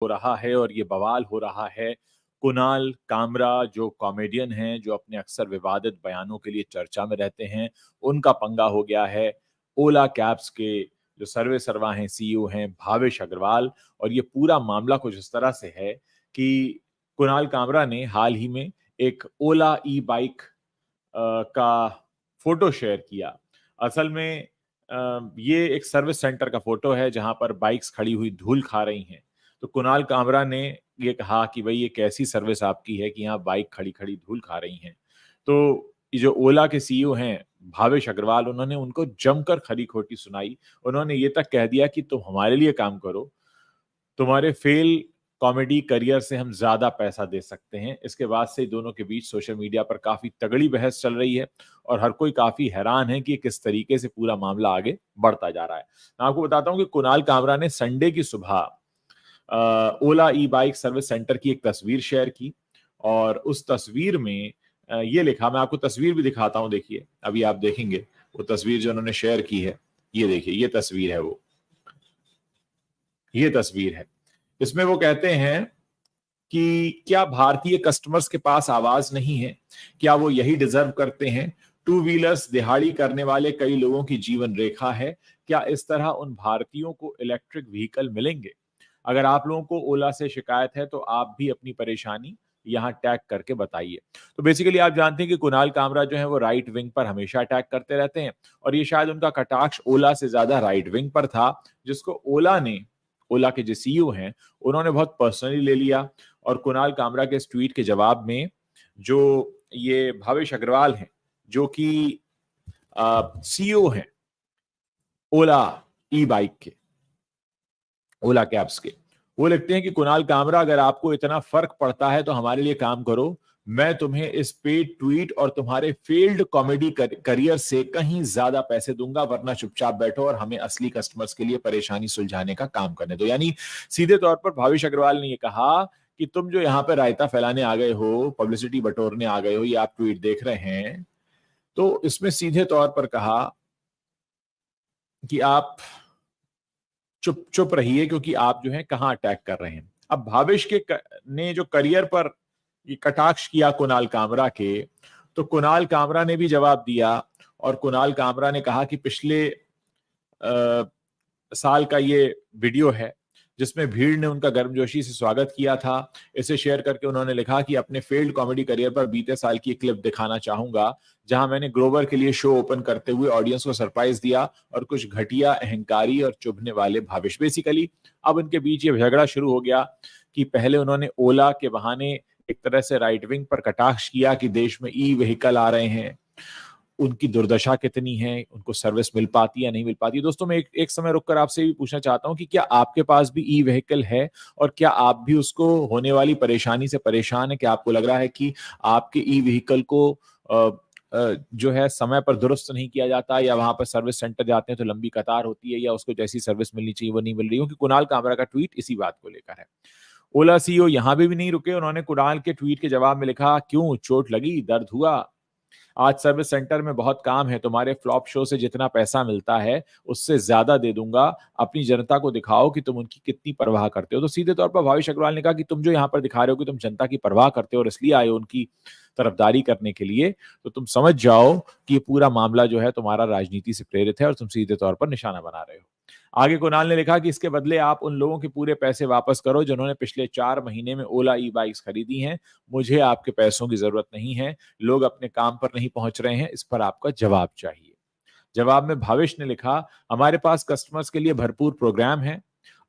हो रहा है और ये बवाल हो रहा है। कुणाल कामरा जो कॉमेडियन हैं, जो अपने अक्सर विवादित बयानों के लिए चर्चा में रहते हैं, उनका पंगा हो गया है ओला कैब्स के जो सर्वे सर्वा हैं, सीईओ हैं भावेश अग्रवाल। और ये पूरा मामला कुछ इस तरह से है कि कुणाल कामरा ने हाल ही में एक ओला ई बाइक का फोटो शेयर किया। असल में ये एक सर्विस सेंटर का फोटो है जहां पर बाइक्स खड़ी हुई धूल खा रही हैं। तो कुणाल कामरा ने ये कहा कि भाई ये कैसी सर्विस आपकी है कि यहाँ बाइक खड़ी खड़ी धूल खा रही हैं। तो ये जो ओला के सीईओ हैं भावेश अग्रवाल, उन्होंने उनको जमकर खरी खोटी सुनाई। उन्होंने ये तक कह दिया कि तुम हमारे लिए काम करो, तुम्हारे फेल कॉमेडी करियर से हम ज्यादा पैसा दे सकते हैं। इसके बाद से दोनों के बीच सोशल मीडिया पर काफी तगड़ी बहस चल रही है और हर कोई काफी हैरान है कि किस तरीके से पूरा मामला आगे बढ़ता जा रहा है। मैं आपको बताता हूं कि कुणाल कामरा ने संडे की सुबह ओला ई बाइक सर्विस सेंटर की एक तस्वीर शेयर की और उस तस्वीर में ये लिखा, मैं आपको तस्वीर भी दिखाता हूं, देखिए अभी आप देखेंगे वो तस्वीर जो उन्होंने शेयर की है। ये देखिए, ये तस्वीर है, वो ये तस्वीर है। इसमें वो कहते हैं कि क्या भारतीय कस्टमर्स के पास आवाज नहीं है? क्या वो यही डिजर्व करते हैं? टू व्हीलर्स दिहाड़ी करने वाले कई लोगों की जीवन रेखा है। क्या इस तरह उन भारतीयों को इलेक्ट्रिक व्हीकल मिलेंगे? अगर आप लोगों को ओला से शिकायत है तो आप भी अपनी परेशानी यहाँ टैग करके बताइए। तो बेसिकली आप जानते हैं कि कुणाल कामरा जो है वो राइट विंग पर हमेशा अटैक करते रहते हैं और ये शायद उनका कटाक्ष ओला से ज्यादा राइट विंग पर था, जिसको ओला के जो सीईओ हैं उन्होंने बहुत पर्सनली ले लिया। और कुणाल कामरा के इस ट्वीट के जवाब में जो ये भावेश अग्रवाल हैं, जो कि सीईओ हैं ओला ई बाइक के, ओला कैब्स के, वो लिखते हैं कि कुणाल कामरा, अगर आपको इतना फर्क पड़ता है तो हमारे लिए काम करो। मैं तुम्हें इस पेड ट्वीट और तुम्हारे फेल्ड कॉमेडी करियर से कहीं ज्यादा पैसे दूंगा, वरना चुपचाप बैठो और हमें असली कस्टमर्स के लिए परेशानी सुलझाने का काम करने दो। यानी सीधे तौर पर भावेश अग्रवाल ने यह कहा कि तुम जो यहाँ पे रायता फैलाने आ गए हो, पब्लिसिटी बटोरने आ गए हो, ये आप ट्वीट देख रहे हैं, तो इसमें सीधे तौर पर कहा कि आप चुप चुप रहिए, क्योंकि आप जो है कहां अटैक कर रहे हैं। अब भावेश ने जो करियर पर ये कटाक्ष किया कुणाल कामरा के, तो कुणाल कामरा ने भी जवाब दिया और कुणाल कामरा ने कहा कि पिछले साल का ये वीडियो है जिसमें भीड़ ने उनका गर्मजोशी से स्वागत किया था। इसे शेयर करके उन्होंने लिखा कि अपने फेल्ड कॉमेडी करियर पर बीते साल की क्लिप दिखाना चाहूंगा, जहां मैंने ग्रोवर के लिए शो ओपन करते हुए ऑडियंस को सरप्राइज दिया और कुछ घटिया, अहंकारी और चुभने वाले भावेश। बेसिकली अब इनके बीच ये झगड़ा शुरू हो गया कि पहले उन्होंने ओला के बहाने एक तरह से राइट विंग पर कटाक्ष किया कि देश में ई व्हीकल आ रहे हैं, उनकी दुर्दशा कितनी है, उनको सर्विस मिल पाती है या नहीं मिल पाती। दोस्तों, मैं एक समय रुककर आपसे भी पूछना चाहता हूं कि क्या आपके पास भी ई व्हीकल है और क्या आप भी उसको होने वाली परेशानी से परेशान है? क्या आपको लग रहा है कि आपके ई व्हीकल को जो है समय पर दुरुस्त नहीं किया जाता, या वहां पर सर्विस सेंटर जाते हैं तो लंबी कतार होती है, या उसको जैसी सर्विस मिलनी चाहिए वो नहीं मिल रही? क्योंकि कुणाल कामरा का ट्वीट इसी बात को लेकर है। ओला सीईओ यहां भी नहीं रुके, उन्होंने कुणाल के ट्वीट के जवाब में लिखा, क्यों चोट लगी, दर्द हुआ? आज सर्विस सेंटर में बहुत काम है, तुम्हारे फ्लॉप शो से जितना पैसा मिलता है उससे ज्यादा दे दूंगा। अपनी जनता को दिखाओ कि तुम उनकी कितनी परवाह करते हो। तो सीधे तौर पर भावेश अग्रवाल ने कहा कि तुम जो यहाँ पर दिखा रहे हो कि तुम जनता की परवाह करते हो और इसलिए आए हो उनकी तरफदारी करने के लिए, तो तुम समझ जाओ कि ये पूरा मामला जो है तुम्हारा राजनीति से प्रेरित है और तुम सीधे तौर पर निशाना बना रहे हो। आगे कुणाल ने लिखा कि इसके बदले आप उन लोगों के पूरे पैसे वापस करो जिन्होंने पिछले 4 महीने में ओला ई बाइक्स खरीदी हैं। मुझे आपके पैसों की जरूरत नहीं है। लोग अपने काम पर नहीं पहुंच रहे हैं, इस पर आपका जवाब चाहिए। जवाब में भावेश ने लिखा, हमारे पास कस्टमर्स के लिए भरपूर प्रोग्राम है।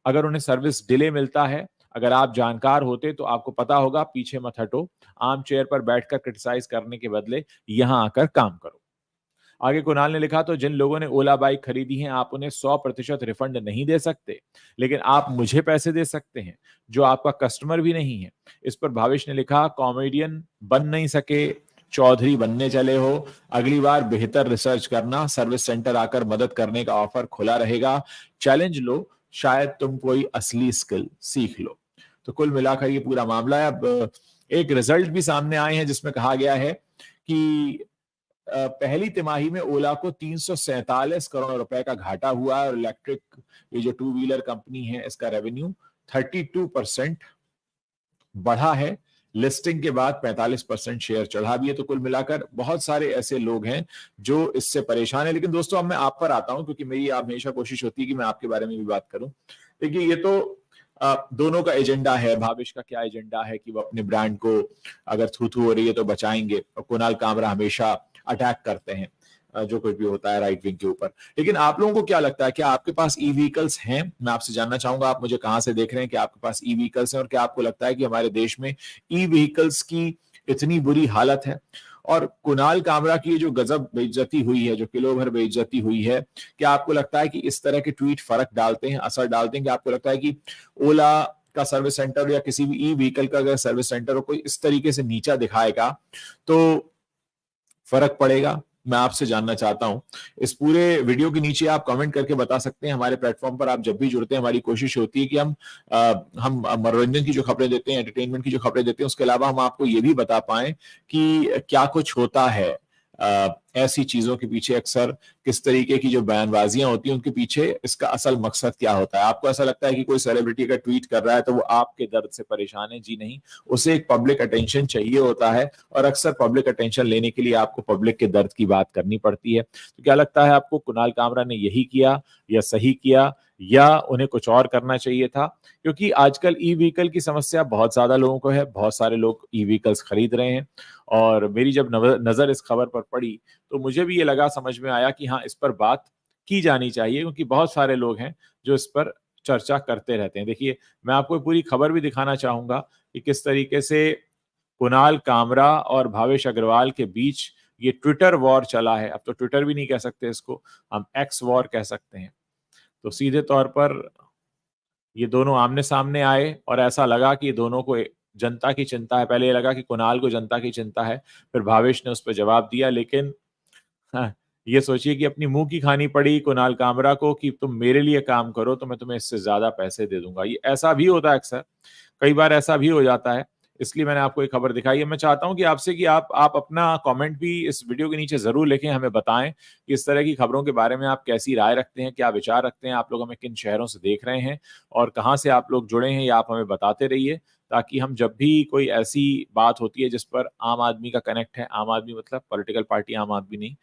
अगर उन्हें सर्विस डिले मिलता है, अगर आप जानकार होते तो आपको पता होगा, पीछे मत हटो। आम चेयर पर बैठकर क्रिटिसाइज करने के बदले यहां आकर काम करो। आगे कुणाल ने लिखा, तो जिन लोगों ने ओला बाइक खरीदी है आप उन्हें 100% रिफंड नहीं दे सकते, लेकिन आप मुझे पैसे दे सकते हैं जो आपका कस्टमर भी नहीं है। इस पर भावेश ने लिखा, कॉमेडियन बन नहीं सके, चौधरी बनने चले हो। अगली बार बेहतर रिसर्च करना, सर्विस सेंटर आकर मदद करने का ऑफर खुला रहेगा। चैलेंज लो, शायद तुम कोई असली स्किल सीख लो। तो कुल मिलाकर ये पूरा मामला है। अब एक रिजल्ट भी सामने आए हैं जिसमें कहा गया है कि पहली तिमाही में ओला को 347 करोड़ रुपए का घाटा हुआ है और इलेक्ट्रिक, ये जो टू व्हीलर कंपनी है, इसका रेवेन्यू 32% बढ़ा है, लिस्टिंग के बाद 45% शेयर चढ़ा भी है। तो कुल मिलाकर बहुत सारे ऐसे लोग हैं जो इससे परेशान है। लेकिन दोस्तों, अब मैं आप पर आता हूं, क्योंकि मेरी हमेशा कोशिश होती है कि मैं आपके बारे में भी बात करूं। देखिए, ये तो दोनों का एजेंडा है। भावेश का क्या एजेंडा है कि वो अपने ब्रांड को अगर थू थू हो रही है तो बचाएंगे, और कुणाल कामरा हमेशा अटैक करते हैं जो कुछ भी होता है राइट विंग के ऊपर। लेकिन आप लोगों को क्या लगता है, क्या आपके पास ई व्हीकल्स हैं? मैं आपसे जानना चाहूंगा, आप मुझे कहां से देख रहे हैं कि आपके पास ई व्हीकल्स हैं, और क्या आपको लगता है कि हमारे देश में ई व्हीकल्स की इतनी बुरी हालत है? और कुणाल कामरा की जो गजब बेइज्जती हुई है, जो किलो भर बेइज्जती हुई है, क्या आपको लगता है कि इस तरह के ट्वीट फर्क डालते हैं, असर डालते हैं? कि आपको लगता है कि ओला का सर्विस सेंटर या किसी भी ई व्हीकल का अगर सर्विस सेंटर को कोई इस तरीके से नीचा दिखाएगा तो फर्क पड़ेगा? मैं आपसे जानना चाहता हूं। इस पूरे वीडियो के नीचे आप कमेंट करके बता सकते हैं। हमारे प्लेटफॉर्म पर आप जब भी जुड़ते हैं, हमारी कोशिश होती है कि हम मनोरंजन की जो खबरें देते हैं, एंटरटेनमेंट की जो खबरें देते हैं, उसके अलावा हम आपको ये भी बता पाएं कि क्या कुछ होता है ऐसी चीजों के पीछे। अक्सर किस तरीके की जो बयानबाजियां होती हैं, उनके पीछे इसका असल मकसद क्या होता है। आपको ऐसा लगता है कि कोई सेलिब्रिटी का ट्वीट कर रहा है तो वो आपके दर्द से परेशान है? जी नहीं, उसे एक पब्लिक अटेंशन चाहिए होता है, और अक्सर पब्लिक अटेंशन लेने के लिए आपको पब्लिक के दर्द की बात करनी पड़ती है। तो क्या लगता है आपको, कुणाल कामरा ने यही किया या सही किया, या उन्हें कुछ और करना चाहिए था? क्योंकि आजकल ई व्हीकल की समस्या बहुत ज्यादा लोगों को है, बहुत सारे लोग ई व्हीकल्स खरीद रहे हैं। और मेरी जब नजर इस खबर पर पड़ी तो मुझे भी ये लगा, समझ में आया कि हाँ, इस पर बात की जानी चाहिए, क्योंकि बहुत सारे लोग हैं जो इस पर चर्चा करते रहते हैं। देखिए, मैं आपको पूरी खबर भी दिखाना चाहूंगा कि किस तरीके से कुणाल कामरा और भावेश अग्रवाल के बीच ये ट्विटर वॉर चला है। अब तो ट्विटर भी नहीं कह सकते इसको, हम एक्स वॉर कह सकते हैं। तो सीधे तौर पर ये दोनों आमने सामने आए और ऐसा लगा कि दोनों को जनता की चिंता है। पहले ये लगा कि कुणाल को जनता की चिंता है, फिर भावेश ने उस पर जवाब दिया। लेकिन हाँ, ये सोचिए कि अपनी मुंह की खानी पड़ी कुणाल कामरा को कि तुम मेरे लिए काम करो तो मैं तुम्हें इससे ज्यादा पैसे दे दूंगा। ये ऐसा भी होता है अक्सर, कई बार ऐसा भी हो जाता है। इसलिए मैंने आपको एक खबर दिखाई है। मैं चाहता हूं कि आपसे कि आप अपना कमेंट भी इस वीडियो के नीचे जरूर लिखें, हमें बताएं कि इस तरह की खबरों के बारे में आप कैसी राय रखते हैं, क्या विचार रखते हैं। आप लोग हमें किन शहरों से देख रहे हैं और कहाँ से आप लोग जुड़े हैं, ये आप हमें बताते रहिए, ताकि हम जब भी कोई ऐसी बात होती है जिस पर आम आदमी का कनेक्ट है, आम आदमी मतलब पॉलिटिकल पार्टी आम आदमी नहीं,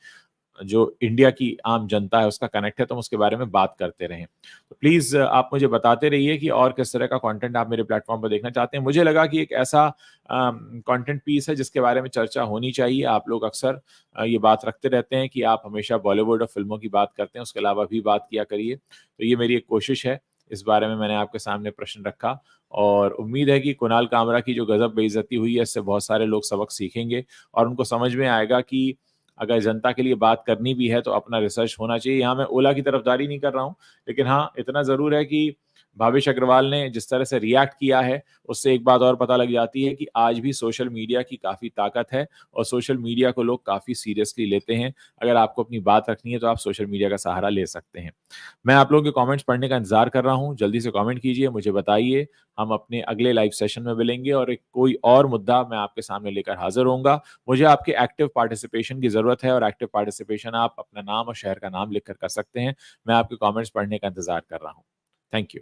जो इंडिया की आम जनता है उसका कनेक्ट है, तो हम उसके बारे में बात करते रहें। तो प्लीज आप मुझे बताते रहिए कि और किस तरह का कंटेंट आप मेरे प्लेटफॉर्म पर देखना चाहते हैं। मुझे लगा कि एक ऐसा कंटेंट पीस है जिसके बारे में चर्चा होनी चाहिए। आप लोग अक्सर ये बात रखते रहते हैं कि आप हमेशा बॉलीवुड और फिल्मों की बात करते हैं, उसके अलावा भी बात किया करिए। तो ये मेरी एक कोशिश है, इस बारे में मैंने आपके सामने प्रश्न रखा, और उम्मीद है कि कुणाल कामरा की जो गजब बेइज्जती हुई है, इससे बहुत सारे लोग सबक सीखेंगे और उनको समझ में आएगा कि अगर जनता के लिए बात करनी भी है तो अपना रिसर्च होना चाहिए। यहाँ मैं ओला की तरफदारी नहीं कर रहा हूँ, लेकिन हाँ, इतना ज़रूर है कि भावेश अग्रवाल ने जिस तरह से रिएक्ट किया है, उससे एक बात और पता लग जाती है कि आज भी सोशल मीडिया की काफ़ी ताकत है और सोशल मीडिया को लोग काफ़ी सीरियसली लेते हैं। अगर आपको अपनी बात रखनी है तो आप सोशल मीडिया का सहारा ले सकते हैं। मैं आप लोगों के कमेंट्स पढ़ने का इंतज़ार कर रहा हूँ। जल्दी से कमेंट कीजिए, मुझे बताइए। हम अपने अगले लाइव सेशन में मिलेंगे और एक कोई और मुद्दा मैं आपके सामने लेकर हाज़िर होऊँगा। मुझे आपके एक्टिव पार्टिसिपेशन की ज़रूरत है, और एक्टिव पार्टिसिपेशन आप अपना नाम और शहर का नाम लिखकर कर सकते हैं। मैं आपके कमेंट्स पढ़ने का इंतज़ार कर रहा हूँ। Thank you.